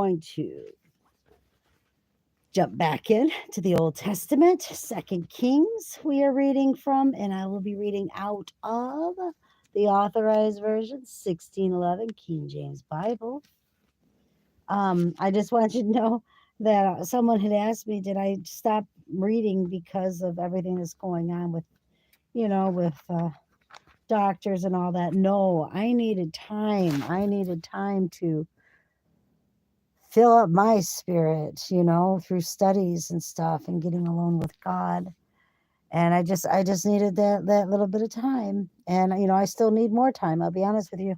going to jump back in to the Old Testament, Second Kings we are reading from, and I will be reading out of the Authorized Version, 1611 King James Bible. I just want you to know that someone had asked me, did I stop reading because of everything that's going on with, with doctors and all that? No, I needed time. I needed time to fill up my spirit, through studies and stuff and getting alone with God. And I just needed that little bit of time. And, I still need more time, I'll be honest with you.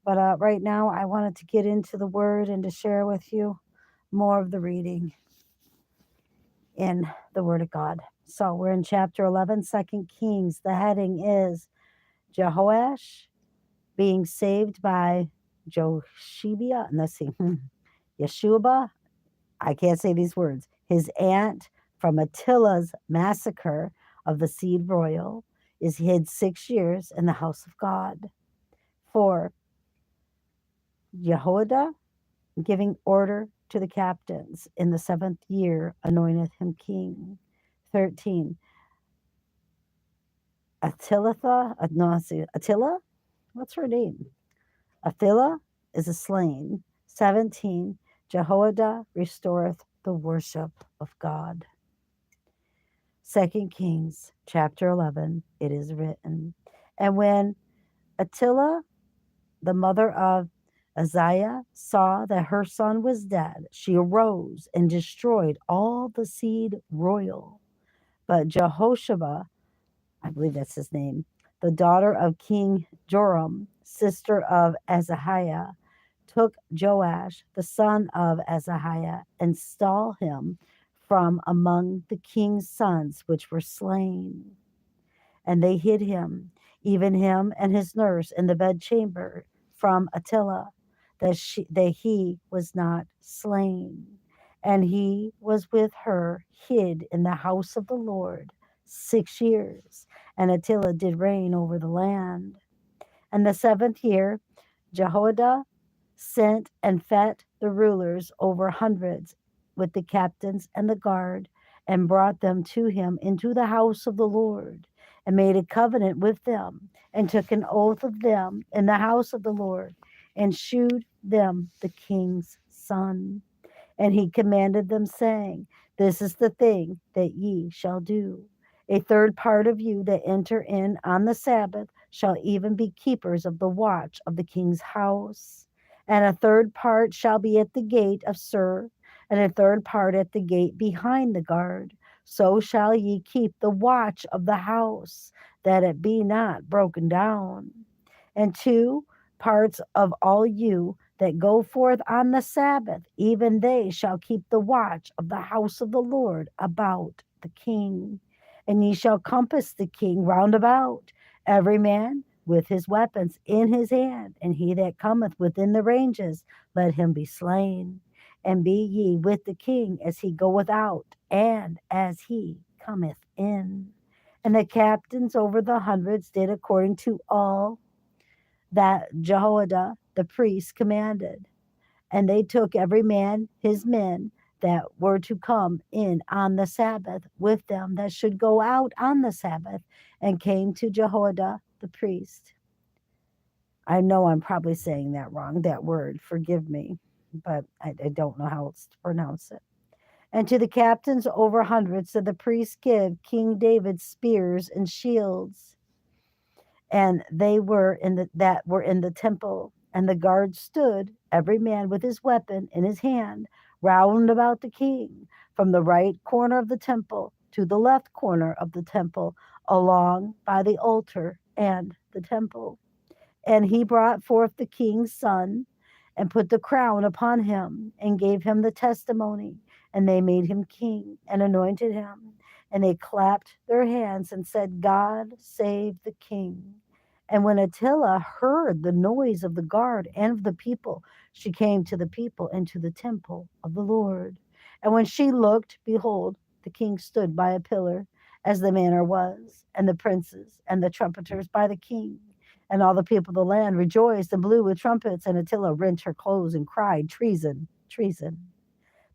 But right now I wanted to get into the word and to share with you more of the reading in the word of God. So we're in chapter 11, 2 Kings. The heading is Jehoash being saved by Josheba. And let's see, Yeshua. I can't say these words. His aunt from Attila's massacre of the seed royal is hid 6 years in the house of God. 4. Jehoiada giving order to the captains in the 7th year anointeth him king. 13. Attila, what's her name? Attila is slain. 17. Jehoiada restoreth the worship of God. 2 Kings chapter 11, it is written, and when Attila, the mother of Uzziah, saw that her son was dead, she arose and destroyed all the seed royal. But Jehosheba, I believe that's his name, the daughter of King Joram, sister of Ahaziah, took Joash, the son of Ahaziah, and stole him from among the king's sons which were slain. And they hid him, even him and his nurse, in the bedchamber from Attila, that he was not slain. And he was with her hid in the house of the Lord 6 years. And Attila did reign over the land. And the 7th year, Jehoiada sent and fed the rulers over hundreds with the captains and the guard, and brought them to him into the house of the Lord, and made a covenant with them, and took an oath of them in the house of the Lord, and shewed them the king's son. And he commanded them, saying, this is the thing that ye shall do. A third part of you that enter in on the Sabbath shall even be keepers of the watch of the king's house. And a third part shall be at the gate of Sur, and a third part at the gate behind the guard. So shall ye keep the watch of the house, that it be not broken down. And 2 parts of all you that go forth on the Sabbath, even they shall keep the watch of the house of the Lord about the king. And ye shall compass the king round about, every man with his weapons in his hand, and he that cometh within the ranges, let him be slain. And be ye with the king as he goeth out, and as he cometh in. And the captains over the hundreds did according to all that Jehoiada the priest commanded. And they took every man his men that were to come in on the Sabbath with them that should go out on the Sabbath, and came to Jehoiada the priest. I know I'm probably saying that wrong, that word, forgive me, but I don't know how else to pronounce it. And to the captains over hundreds did the priests give King David spears and shields. And they were in the temple, and the guards stood, every man with his weapon in his hand, round about the king, from the right corner of the temple to the left corner of the temple, along by the altar and the temple. And he brought forth the king's son, and put the crown upon him, and gave him the testimony. And they made him king, and anointed him. And they clapped their hands, and said, God save the king. And when Attila heard the noise of the guard and of the people, she came to the people into the temple of the Lord. And when she looked, behold, the king stood by a pillar, as the manner was, and the princes and the trumpeters by the king. And all the people of the land rejoiced and blew with trumpets. And Attila rent her clothes and cried, treason, treason.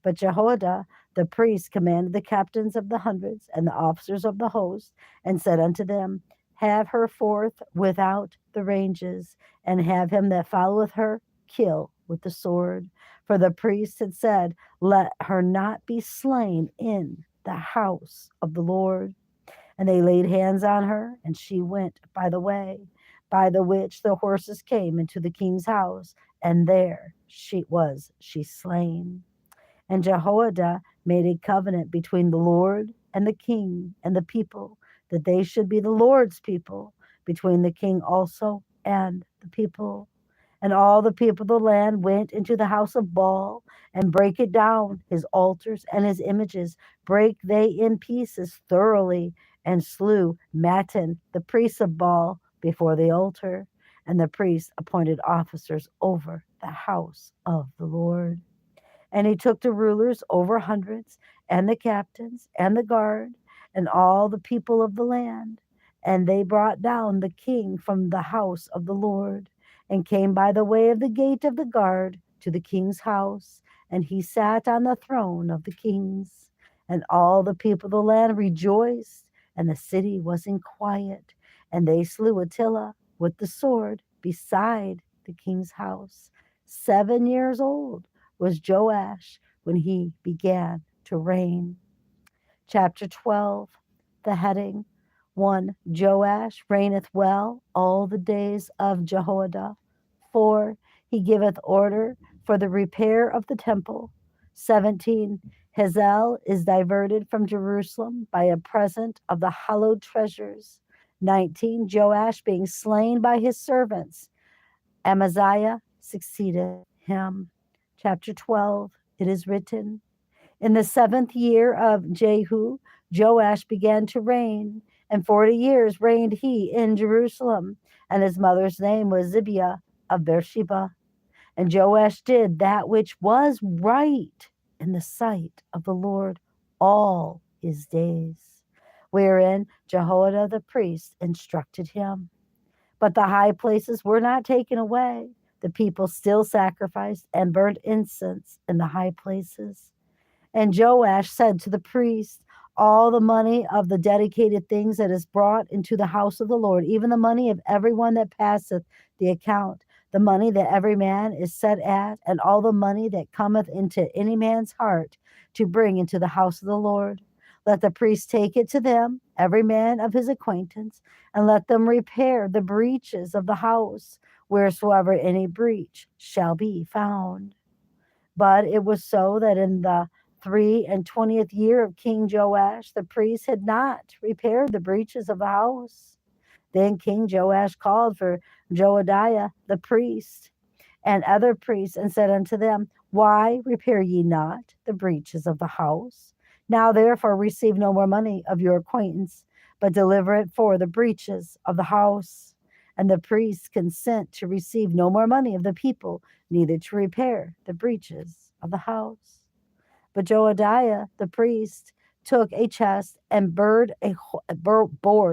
But Jehoiada the priest commanded the captains of the hundreds and the officers of the host, and said unto them, Have her forth without the ranges, and have him that followeth her kill with the sword. For the priest had said, Let her not be slain in the house of the Lord. And they laid hands on her, and she went by the way, by the which the horses came into the king's house, and there she was slain. And Jehoiada made a covenant between the Lord and the king and the people, that they should be the Lord's people, between the king also and the people. And all the people of the land went into the house of Baal, and brake it down, his altars and his images, brake they in pieces thoroughly, and slew Mattan, the priest of Baal, before the altar. And the priests appointed officers over the house of the Lord. And he took the rulers over hundreds, and the captains, and the guard, and all the people of the land. And they brought down the king from the house of the Lord, and came by the way of the gate of the guard to the king's house. And he sat on the throne of the kings. And all the people of the land rejoiced, and the city was in quiet. And they slew Attila with the sword beside the king's house. 7 years old was Joash when he began to reign. Chapter 12, the heading 1. Joash reigneth well all the days of Jehoiada. 4. He giveth order for the repair of the temple. 17. Hazael is diverted from Jerusalem by a present of the hallowed treasures. 19. Joash being slain by his servants. Amaziah succeeded him. Chapter 12, it is written, In the 7th year of Jehu, Joash began to reign, and 40 years reigned he in Jerusalem, and his mother's name was Zibiah of Beersheba. And Joash did that which was right in the sight of the Lord all his days, wherein Jehoiada the priest instructed him. But the high places were not taken away. The people still sacrificed and burned incense in the high places. And Joash said to the priest, All the money of the dedicated things that is brought into the house of the Lord, even the money of everyone that passeth the account, the money that every man is set at, and all the money that cometh into any man's heart to bring into the house of the Lord. Let the priest take it to them, every man of his acquaintance, and let them repair the breaches of the house, wheresoever any breach shall be found. But it was so that in the 23rd year of King Joash, the priest had not repaired the breaches of the house. Then King Joash called for Joadiah the priest and other priests, and said unto them, Why repair ye not the breaches of the house? Now therefore receive no more money of your acquaintance, but deliver it for the breaches of the house. And the priests consent to receive no more money of the people, neither to repair the breaches of the house. But Joadiah the priest took a chest and bored a hole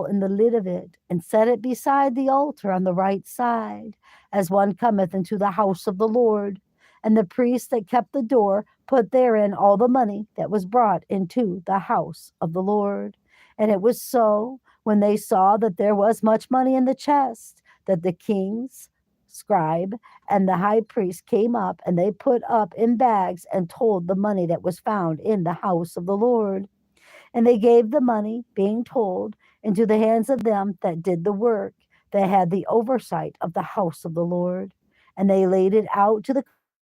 in the lid of it, and set it beside the altar on the right side, as one cometh into the house of the Lord. And the priest that kept the door put therein all the money that was brought into the house of the Lord. And it was so, when they saw that there was much money in the chest, that the king's scribe and the high priest came up, and they put up in bags and told the money that was found in the house of the Lord. And they gave the money, being told, into the hands of them that did the work, that had the oversight of the house of the Lord. And they laid it out to the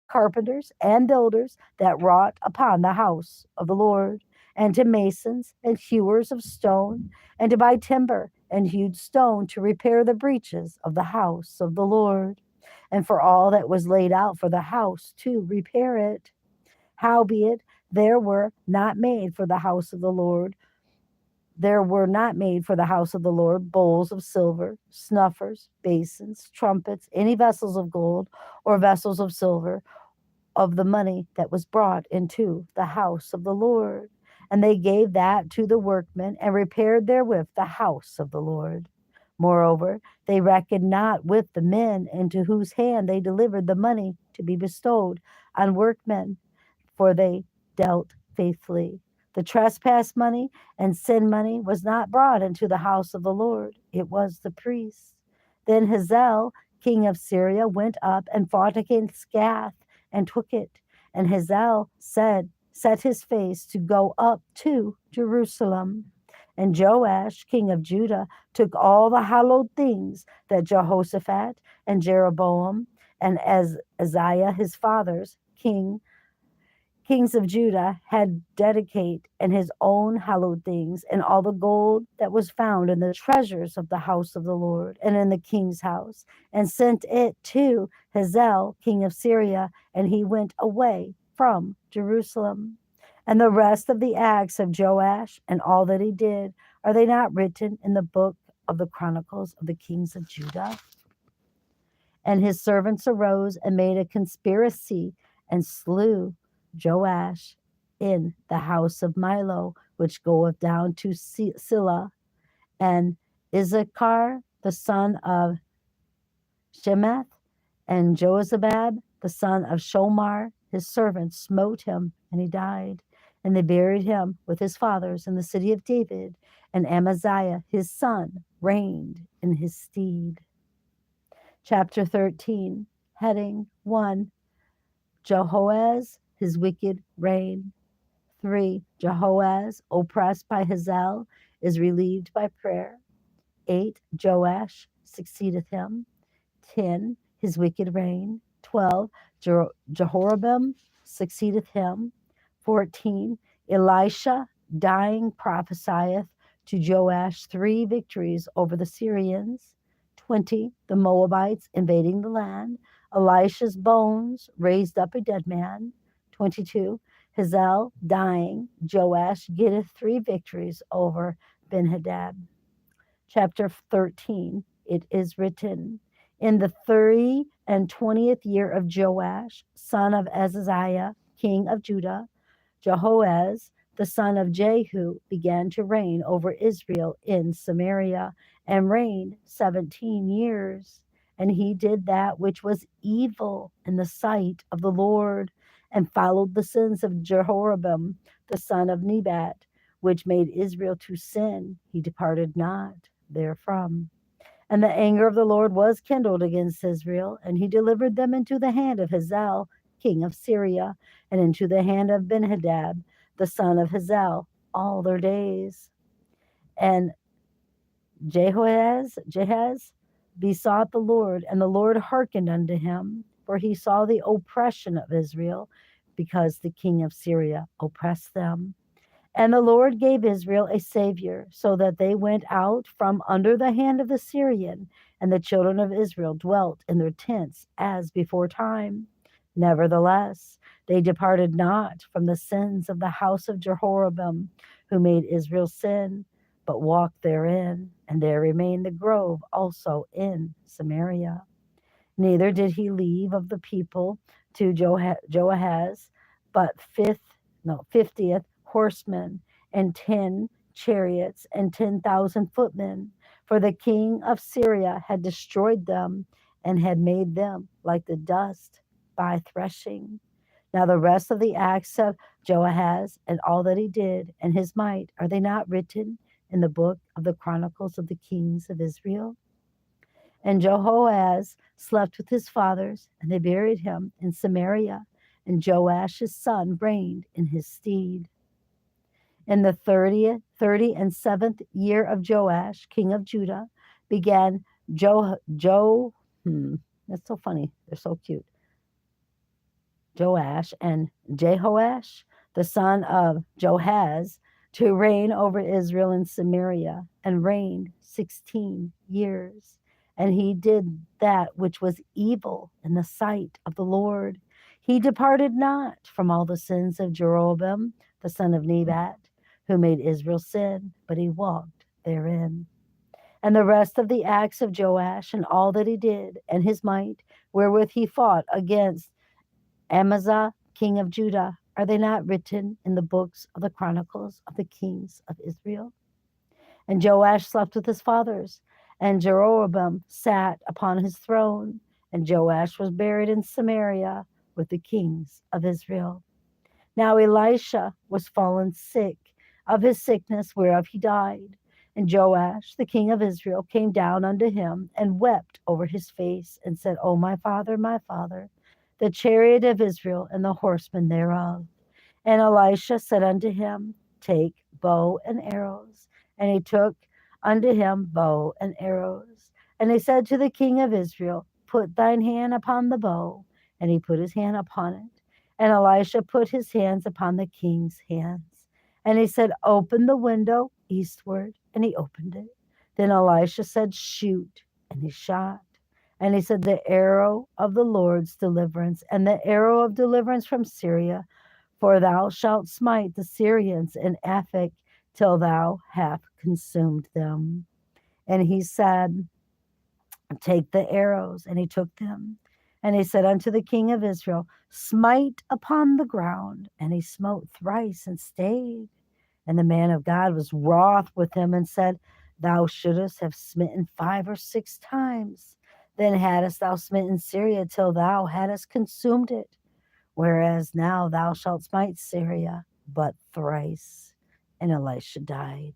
carpenters and builders that wrought upon the house of the Lord, and to masons and hewers of stone, and to buy timber and hewed stone to repair the breaches of the house of the Lord, and for all that was laid out for the house to repair it. Howbeit, there were not made for the house of the Lord bowls of silver, snuffers, basins, trumpets, any vessels of gold, or vessels of silver, of the money that was brought into the house of the Lord. And they gave that to the workmen, and repaired therewith the house of the Lord. Moreover, they reckoned not with the men into whose hand they delivered the money to be bestowed on workmen, for they dealt faithfully. The trespass money and sin money was not brought into the house of the Lord, it was the priests. Then Hazael, king of Syria, went up and fought against Gath and took it. And Hazael set his face to go up to Jerusalem. And Joash, king of Judah, took all the hallowed things that Jehoshaphat and Jeroboam and Isaiah his fathers, kings of Judah, had dedicated, and his own hallowed things, and all the gold that was found in the treasures of the house of the Lord and in the king's house, and sent it to Hazael, king of Syria, and he went away from Jerusalem. And the rest of the acts of Joash and all that he did, are they not written in the book of the Chronicles of the kings of Judah? And his servants arose and made a conspiracy and slew Joash in the house of Milo, which goeth down to Silla. And Issachar, the son of Shemeth, and Jozabad, the son of Shomar, his servant, smote him, and he died. And they buried him with his fathers in the city of David, and Amaziah, his son, reigned in his stead. Chapter 13, heading 1, Jehoaz, his wicked reign. 3, Jehoaz, oppressed by Hazael, is relieved by prayer. 8, Joash succeedeth him. 10, his wicked reign. 12, Jehoram succeedeth him. 14, Elisha, dying, prophesieth to Joash 3 victories over the Syrians. 20, the Moabites invading the land. Elisha's bones raised up a dead man. 22, Hazael dying. Joash getteth 3 victories over Ben-Hadad. Chapter 13, it is written, in the 20th year of Joash, son of Ahaziah, king of Judah, Jehoaz, the son of Jehu, began to reign over Israel in Samaria, and reigned 17 years. And he did that which was evil in the sight of the Lord, and followed the sins of Jehoram, the son of Nebat, which made Israel to sin. He departed not therefrom. And the anger of the Lord was kindled against Israel, and he delivered them into the hand of Hazael, king of Syria, and into the hand of Ben-Hadad, the son of Hazael, all their days. And Jehoaz besought the Lord, and the Lord hearkened unto him, for he saw the oppression of Israel, because the king of Syria oppressed them. And the Lord gave Israel a savior, so that they went out from under the hand of the Syrian, and the children of Israel dwelt in their tents as before time. Nevertheless, they departed not from the sins of the house of Jehoram, who made Israel sin, but walked therein, and there remained the grove also in Samaria. Neither did he leave of the people to Joahaz, but 50th horsemen, and 10 chariots, and 10,000 footmen. For the king of Syria had destroyed them, and had made them like the dust by threshing. Now the rest of the acts of Joahaz, and all that he did, and his might, are they not written in the book of the Chronicles of the kings of Israel? And Jehoaz slept with his fathers, and they buried him in Samaria, and Joash his son reigned in his stead. In the 37th year of Joash, king of Judah, began that's so funny, they're so cute. Joash and Jehoash, the son of Joahaz, to reign over Israel in Samaria, and reigned 16 years. And he did that which was evil in the sight of the Lord. He departed not from all the sins of Jeroboam, the son of Nebat, who made Israel sin, but he walked therein. And the rest of the acts of Joash, and all that he did, and his might, wherewith he fought against Amaziah, king of Judah, are they not written in the books of the Chronicles of the kings of Israel? And Joash slept with his fathers, And Jeroboam sat upon his throne, and Joash was buried in Samaria with the kings of Israel. Now Elisha was fallen sick of his sickness whereof he died. And Joash, the king of Israel, came down unto him and wept over his face and said, O my father, the chariot of Israel and the horsemen thereof. And Elisha said unto him, Take bow and arrows. And he took unto him bow and arrows. And he said to the king of Israel, Put thine hand upon the bow. And he put his hand upon it. And Elisha put his hands upon the king's hands. And he said, Open the window eastward. And he opened it. Then Elisha said, Shoot. And he shot. And he said, The arrow of the Lord's deliverance, and the arrow of deliverance from Syria, for thou shalt smite the Syrians in Aphek till thou have consumed them. And he said, Take the arrows. And he took them. And he said unto the king of Israel, Smite upon the ground. And he smote thrice and stayed. And the man of God was wroth with him and said, Thou shouldest have smitten 5 or 6 times. Then hadst thou smitten Syria till thou hadst consumed it. Whereas now thou shalt smite Syria but thrice. And Elisha died,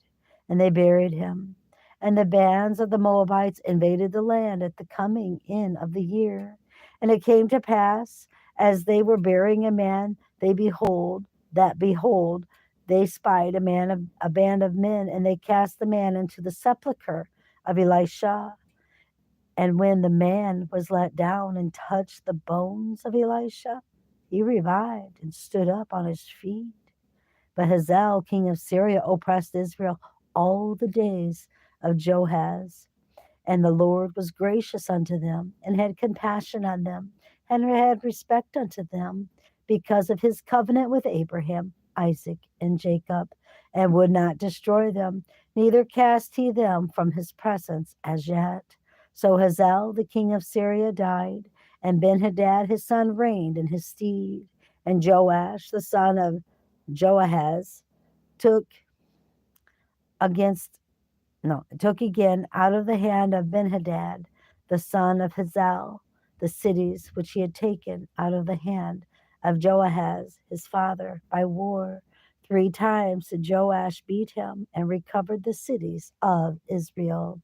and they buried him. And the bands of the Moabites invaded the land at the coming in of the year. And it came to pass, as they were burying a man, behold, they spied a band of men, and they cast the man into the sepulchre of Elisha. And when the man was let down and touched the bones of Elisha, he revived and stood up on his feet. But Hazael, king of Syria, oppressed Israel all the days of Joahaz. And the Lord was gracious unto them, and had compassion on them, and had respect unto them, because of his covenant with Abraham, Isaac, and Jacob, and would not destroy them, neither cast he them from his presence as yet. So Hazael, the king of Syria, died, and Benhadad his son reigned in his stead. And Joash, the son of Joahaz, took again out of the hand of Benhadad, the son of Hazael, the cities which he had taken out of the hand of Joahaz his father by war. 3 times did Joash beat him and recovered the cities of Israel.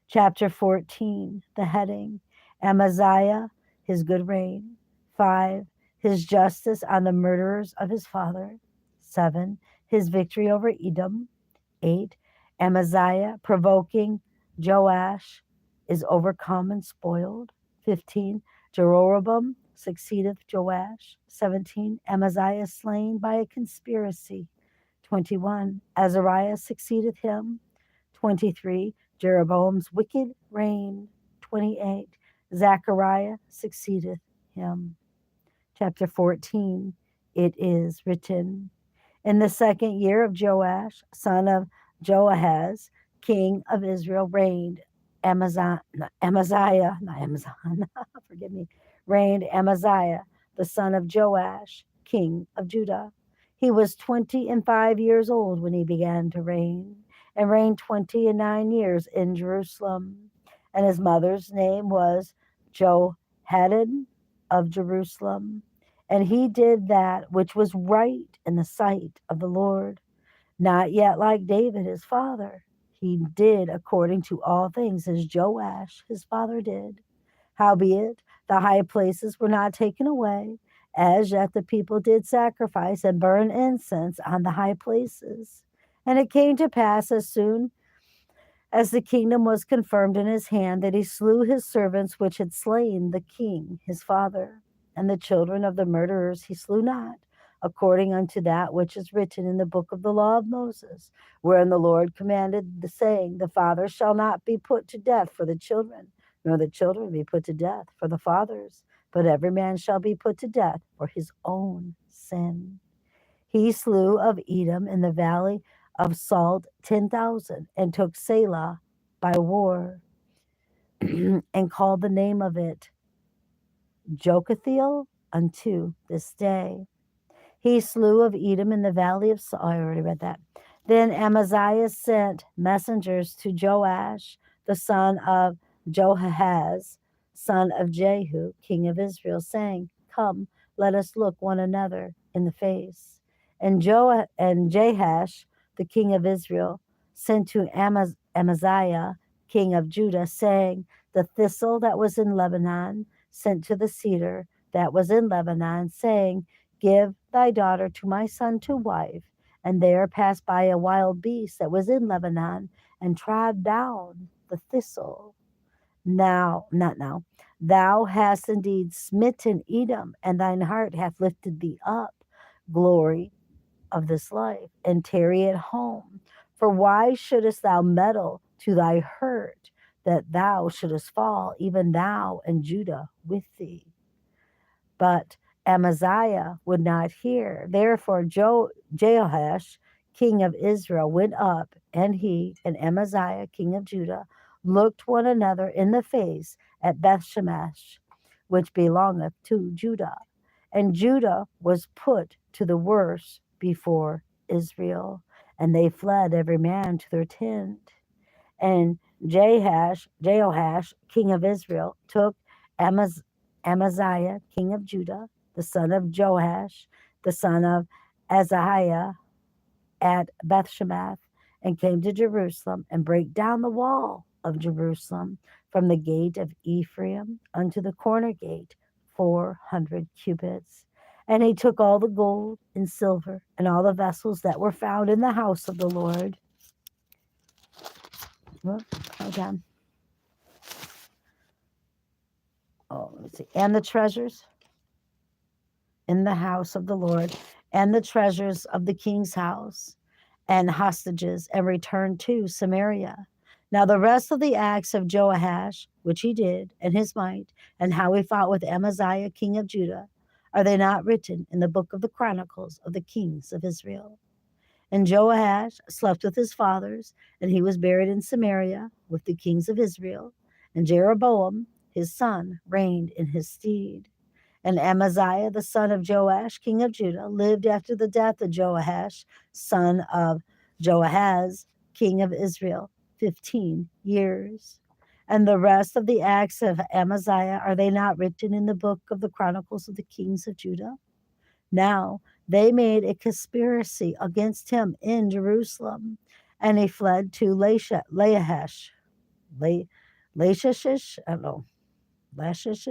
Chapter 14, the heading, Amaziah, his good reign. 5, his justice on the murderers of his father. 7, his victory over Edom. 8, Amaziah provoking Joash is overcome and spoiled. 15, Jeroboam succeedeth Joash. 17, Amaziah slain by a conspiracy. 21, Azariah succeedeth him. 23, Jeroboam's wicked reign. 28, Zechariah succeedeth him. Chapter 14, it is written, in the 2nd year of Joash, son of Joahaz, king of Israel, reigned Amaziah, reigned Amaziah, the son of Joash, king of Judah. He was 25 years old when he began to reign, and reigned 29 years in Jerusalem. And his mother's name was Jehoaddan of Jerusalem. And he did that which was right in the sight of the Lord, not yet like David his father. He did according to all things as Joash his father did. Howbeit, the high places were not taken away, as yet the people did sacrifice and burn incense on the high places. And it came to pass, as soon as the kingdom was confirmed in his hand, that he slew his servants which had slain the king his father. And the children of the murderers he slew not, according unto that which is written in the book of the law of Moses, wherein the Lord commanded, saying, The father shall not be put to death for the children, nor the children be put to death for the fathers, but every man shall be put to death for his own sin. He slew of Edom in the valley of Salt 10,000, and took Selah by war, and called the name of it Jokathiel unto this day. He slew of Edom in the valley of Salt. I already read that. Then Amaziah sent messengers to Joash, the son of Joahaz, son of Jehu, king of Israel, saying, Come, let us look one another in the face. And Jahash, the king of Israel, sent to Amaziah, king of Judah, saying, The thistle that was in Lebanon sent to the cedar that was in Lebanon, saying, Give thy daughter to my son to wife. And there passed by a wild beast that was in Lebanon and trod down the thistle. Not now. Thou hast indeed smitten Edom, and thine heart hath lifted thee up. Glory of this life, and tarry at home. For why shouldest thou meddle to thy hurt, that thou shouldest fall, even thou and Judah with thee? But Amaziah would not hear. Therefore Jehoash, king of Israel, went up, and he and Amaziah, king of Judah, looked one another in the face at Bethshemesh, which belongeth to Judah. And Judah was put to the worse before Israel, and they fled every man to their tent. And Jehoash, king of Israel, took Amaziah, king of Judah, the son of Joash, the son of Azahiah, at Bethshemath, and came to Jerusalem, and brake down the wall of Jerusalem from the gate of Ephraim unto the corner gate, 400 cubits. And he took all the gold and silver and all the vessels that were found in the house of the Lord. Hold on. Let's see. And the treasures in the house of the Lord, and the treasures of the king's house, and hostages, and returned to Samaria. Now the rest of the acts of Joash, which he did, and his might, and how he fought with Amaziah, king of Judah, are they not written in the book of the Chronicles of the kings of Israel? And Joash slept with his fathers, and he was buried in Samaria with the kings of Israel. And Jeroboam, his son, reigned in his stead. And Amaziah, the son of Joash, king of Judah, lived after the death of Joash, son of Joahaz, king of Israel, 15 years. And the rest of the acts of Amaziah, are they not written in the book of the Chronicles of the kings of Judah? Now they made a conspiracy against him in Jerusalem, and he fled to Lachish, I don't know, Lachish,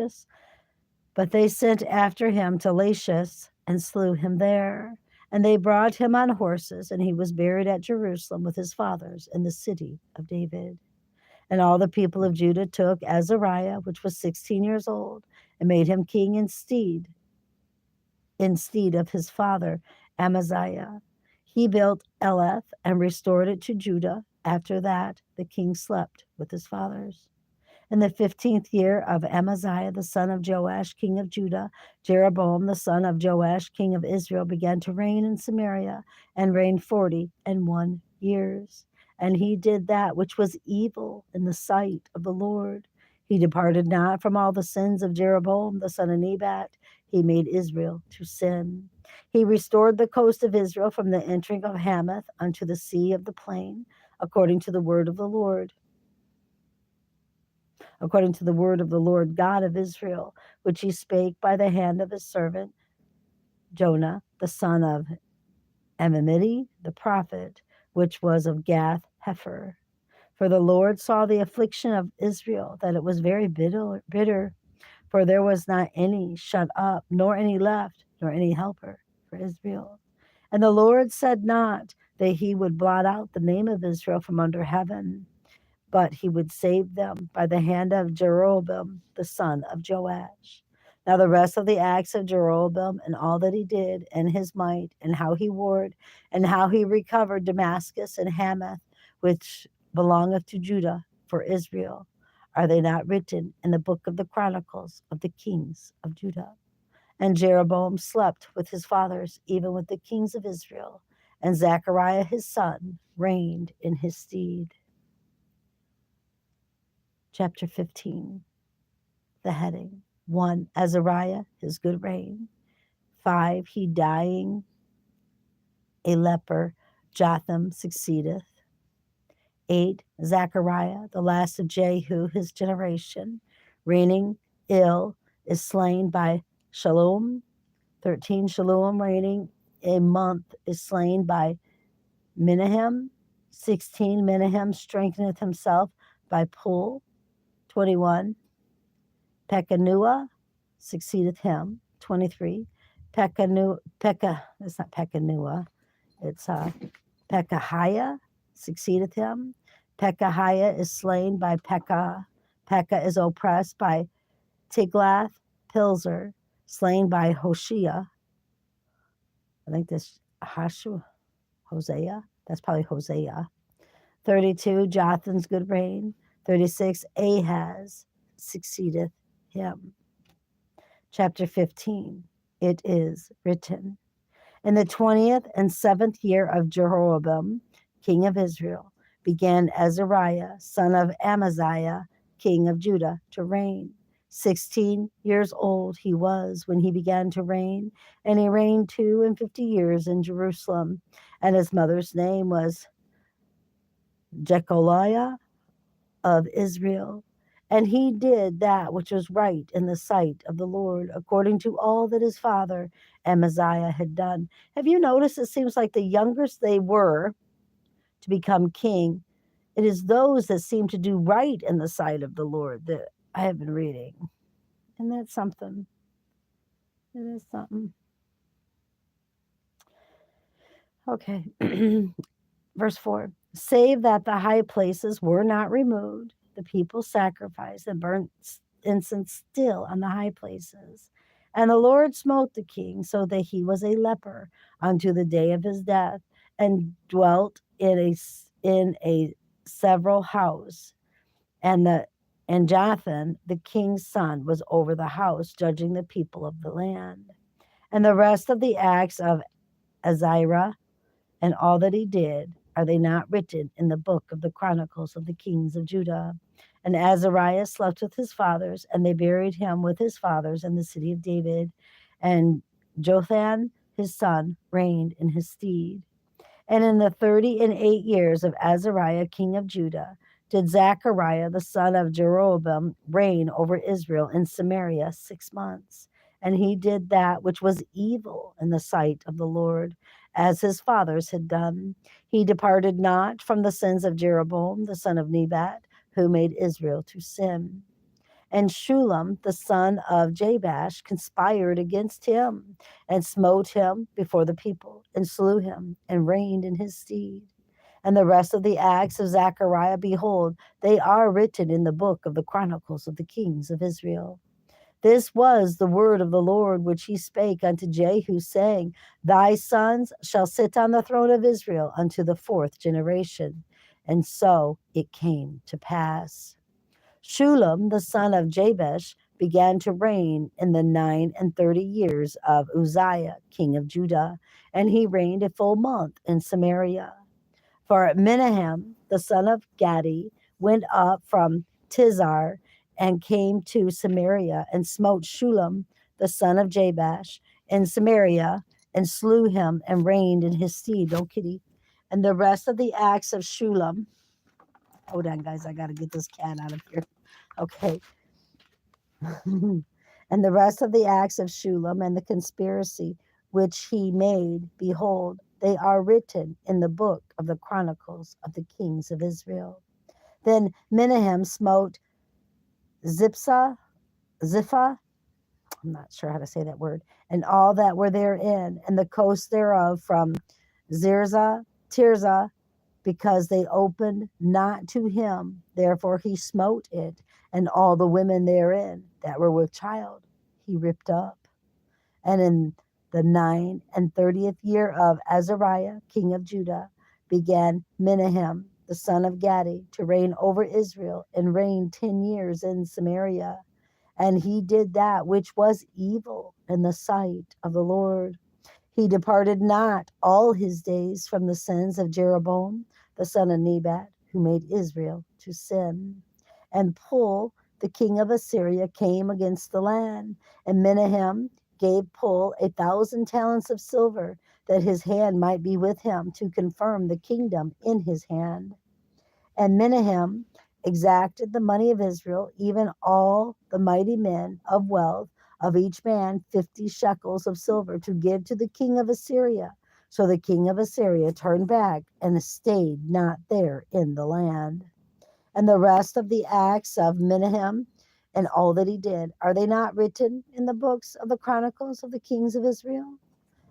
but they sent after him to Lachish and slew him there. And they brought him on horses, and he was buried at Jerusalem with his fathers in the city of David. And all the people of Judah took Azariah, which was 16 years old, and made him king instead of his father Amaziah. He built Elath and restored it to Judah. After that, the king slept with his fathers. In the 15th year of Amaziah, the son of Joash, king of Judah, Jeroboam, the son of Joash, king of Israel, began to reign in Samaria, and reigned 41 years. And he did that which was evil in the sight of the Lord. He departed not from all the sins of Jeroboam, the son of Nebat. He made Israel to sin. He restored the coast of Israel from the entering of Hamath unto the sea of the plain, according to the word of the Lord. According to the word of the Lord God of Israel, which he spake by the hand of his servant Jonah, the son of Amittai, the prophet, which was of Gath Hepher. For the Lord saw the affliction of Israel, that it was very bitter, for there was not any shut up, nor any left, nor any helper for Israel. And the Lord said not that he would blot out the name of Israel from under heaven, but he would save them by the hand of Jeroboam, the son of Joash. Now the rest of the acts of Jeroboam, and all that he did, and his might, and how he warred, and how he recovered Damascus and Hamath, which belongeth to Judah, for Israel, are they not written in the book of the Chronicles of the kings of Judah? And Jeroboam slept with his fathers, even with the kings of Israel, and Zechariah his son reigned in his stead. Chapter 15, the heading. 1, Azariah, his good reign. 5, he dying a leper, Jotham succeedeth. 8. Zechariah, the last of Jehu, his generation, reigning ill, is slain by Shallum. 13. Shallum, reigning a month, is slain by Menahem. 16. Menahem strengtheneth himself by Pul. 21. Pekanuah succeedeth him. 23. That's not Pekanuah. It's Pekahiah succeedeth him. Pekahiah is slain by Pekah. Pekah is oppressed by Tiglath-Pileser, slain by Hoshea. I think this Hosea. That's probably Hosea. 32, Jotham's good reign. 36, Ahaz succeedeth him. Chapter 15, it is written, in the 20th and 7th year of Jehoram, king of Israel, began Azariah, son of Amaziah, king of Judah, to reign. 16 years old he was when he began to reign, and he reigned 52 years in Jerusalem. And his mother's name was Jecholiah of Israel. And he did that which was right in the sight of the Lord, according to all that his father Amaziah had done. Have you noticed it seems like the youngest they were to become king, it is those that seem to do right in the sight of the Lord that I have been reading. And that's something. It is something. Okay. Verse 4. Save that the high places were not removed, the people sacrificed and burnt incense still on the high places. And the Lord smote the king so that he was a leper unto the day of his death, and dwelt in a several house. And Jotham, the king's son, was over the house, judging the people of the land. And the rest of the acts of Azariah and all that he did, are they not written in the book of the Chronicles of the kings of Judah? And Azariah slept with his fathers, and they buried him with his fathers in the city of David. And Jotham, his son, reigned in his stead. And in the 38 years of Azariah, king of Judah, did Zechariah, the son of Jeroboam, reign over Israel in Samaria 6 months. And he did that which was evil in the sight of the Lord, as his fathers had done. He departed not from the sins of Jeroboam, the son of Nebat, who made Israel to sin. And Shulem, the son of Jabash, conspired against him, and smote him before the people, and slew him, and reigned in his stead. And the rest of the acts of Zechariah, behold, they are written in the book of the Chronicles of the kings of Israel. This was the word of the Lord which he spake unto Jehu, saying, Thy sons shall sit on the throne of Israel unto the 4th generation. And so it came to pass. Shulem, the son of Jabesh, began to reign in the 39 years of Uzziah, king of Judah, and he reigned a full month in Samaria. For Menahem, the son of Gadi, went up from Tizar and came to Samaria, and smote Shulem, the son of Jabesh, in Samaria, and slew him, and reigned in his stead. Oh, kitty. And the rest of the acts of Shulem. Hold on, guys. I got to get this cat out of here. Okay. And the rest of the acts of Shulem and the conspiracy which he made, behold, they are written in the book of the Chronicles of the kings of Israel. Then Menahem smote Zipha, I'm not sure how to say that word, and all that were therein, and the coast thereof from Tirzah, because they opened not to him. Therefore he smote it, and all the women therein that were with child he ripped up. And in the 39th year of Azariah, king of Judah, began Menahem, the son of Gadi, to reign over Israel, and reigned 10 years in Samaria. And he did that which was evil in the sight of the Lord. He departed not all his days from the sins of Jeroboam, the son of Nebat, who made Israel to sin. And Pul, the king of Assyria, came against the land, and Menahem gave Pul 1,000 talents of silver, that his hand might be with him to confirm the kingdom in his hand. And Menahem exacted the money of Israel, even all the mighty men of wealth, of each man 50 shekels of silver, to give to the king of Assyria. So the king of Assyria turned back and stayed not there in the land. And the rest of the acts of Menahem and all that he did, are they not written in the books of the chronicles of the kings of Israel?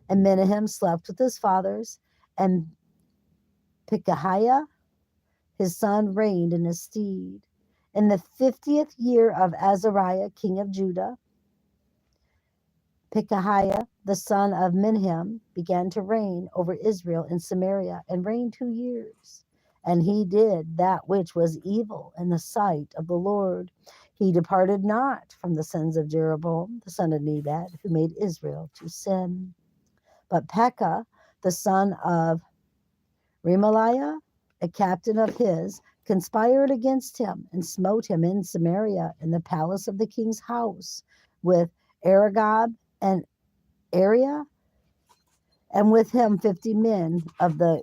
And Menahem slept with his fathers, and Pekahiah his son reigned in his stead. In the 50th year of Azariah, king of Judah, Pekahiah, the son of Menahem, began to reign over Israel in Samaria, and reigned 2 years. And he did that which was evil in the sight of the Lord. He departed not from the sins of Jeroboam, the son of Nebat, who made Israel to sin. But Pekah, the son of Remaliah, a captain of his, conspired against him and smote him in Samaria in the palace of the king's house with Aragab and Ariah, and with him 50 men of the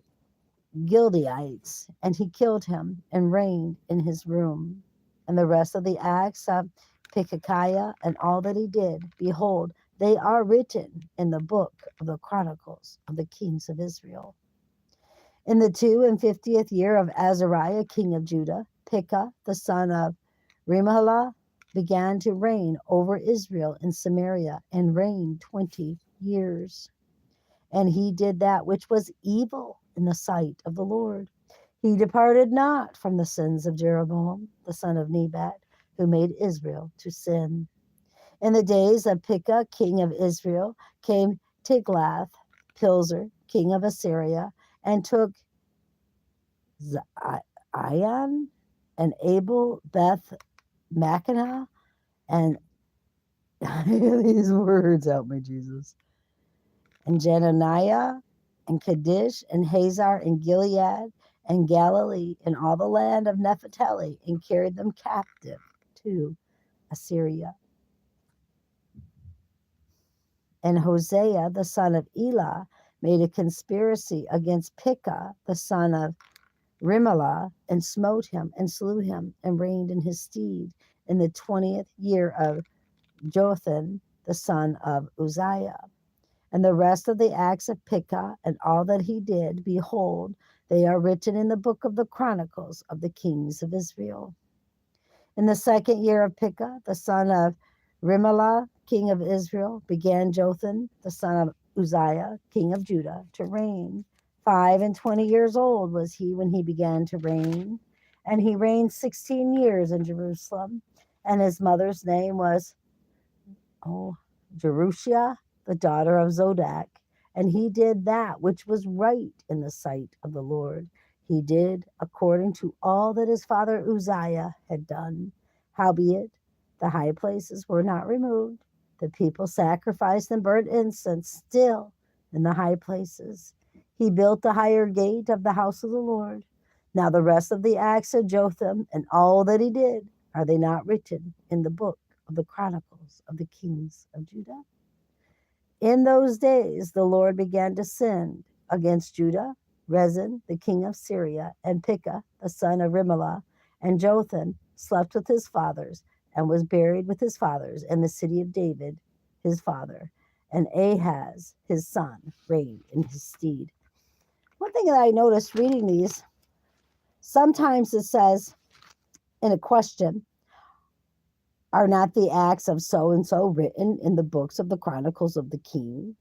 Gileadites, and he killed him and reigned in his room. And the rest of the acts of Pekahiah and all that he did, behold, they are written in the book of the chronicles of the kings of Israel. In the 52nd year of Azariah, king of Judah, Pekah, the son of Remaliah, began to reign over Israel in Samaria, and reigned 20 years. And he did that which was evil in the sight of the Lord. He departed not from the sins of Jeroboam, the son of Nebat, who made Israel to sin. In the days of Pekah, king of Israel, came Tiglath-Pileser, king of Assyria, and took Zion and Abel Beth Maachah, and these words, help me, Jesus, and Jenaniah and Kadesh and Hazar and Gilead and Galilee and all the land of Naphtali, and carried them captive to Assyria. And Hosea, the son of Elah, made a conspiracy against Pekah, the son of Remaliah, and smote him and slew him, and reigned in his stead in the 20th year of Jotham, the son of Uzziah. And the rest of the acts of Pekah and all that he did, behold, they are written in the book of the chronicles of the kings of Israel. In the 2nd year of Pekah, the son of Remaliah, king of Israel, began Jotham, the son of Uzziah, king of Judah, to reign. 25 years old was he when he began to reign, and he reigned 16 years in Jerusalem. And his mother's name was Jerusha, the daughter of Zodak. And he did that which was right in the sight of the Lord. He did according to all that his father Uzziah had done. Howbeit, the high places were not removed. The people sacrificed and burnt incense still in the high places. He built the higher gate of the house of the Lord. Now the rest of the acts of Jotham and all that he did, are they not written in the book of the chronicles of the kings of Judah? In those days the Lord began to send against Judah Rezin, the king of Syria, and Pekah, the son of Remaliah, and Jotham slept with his fathers, and was buried with his fathers in the city of David, his father. And Ahaz, his son, reigned in his stead. One thing that I noticed reading these, sometimes it says in a question, are not the acts of so-and-so written in the books of the chronicles of the king?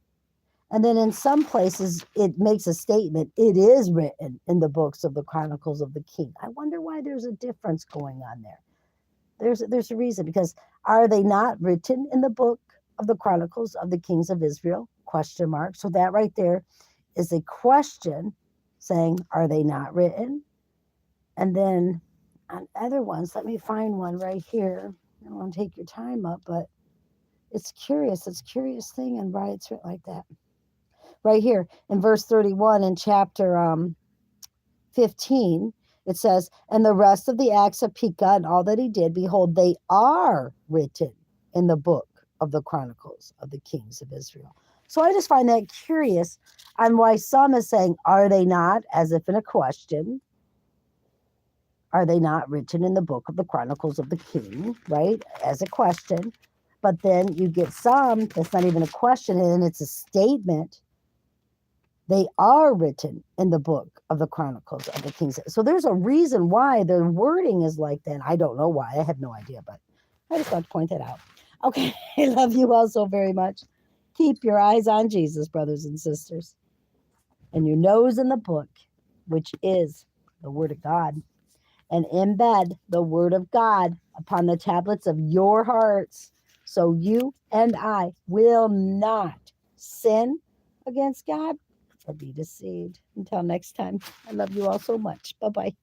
And then in some places, it makes a statement, it is written in the books of the chronicles of the king. I wonder why there's a difference going on there. There's a reason, because are they not written in the book of the chronicles of the kings of Israel? Question mark. So that right there is a question saying, are they not written? And then on other ones, let me find one right here. I don't want to take your time up, but it's curious. It's a curious thing, and why it's written like that. Right here in verse 31 in chapter 15, it says, and the rest of the acts of Pekah and all that he did, behold, they are written in the book of the chronicles of the kings of Israel. So I just find that curious on why some is saying, are they not, as if in a question, Are they not written in the book of the Chronicles of the King, right? As a question. But then you get some that's not even a question, and it's a statement. They are written in the book of the Chronicles of the Kings. So there's a reason why the wording is like that. I don't know why. I have no idea, but I just want to point that out. Okay, I love you all so very much. Keep your eyes on Jesus, brothers and sisters, and your nose in the book, which is the Word of God, and embed the Word of God upon the tablets of your hearts, so you and I will not sin against God or be deceived. Until next time, I love you all so much. Bye-bye.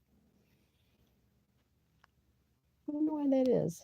I don't know why that is.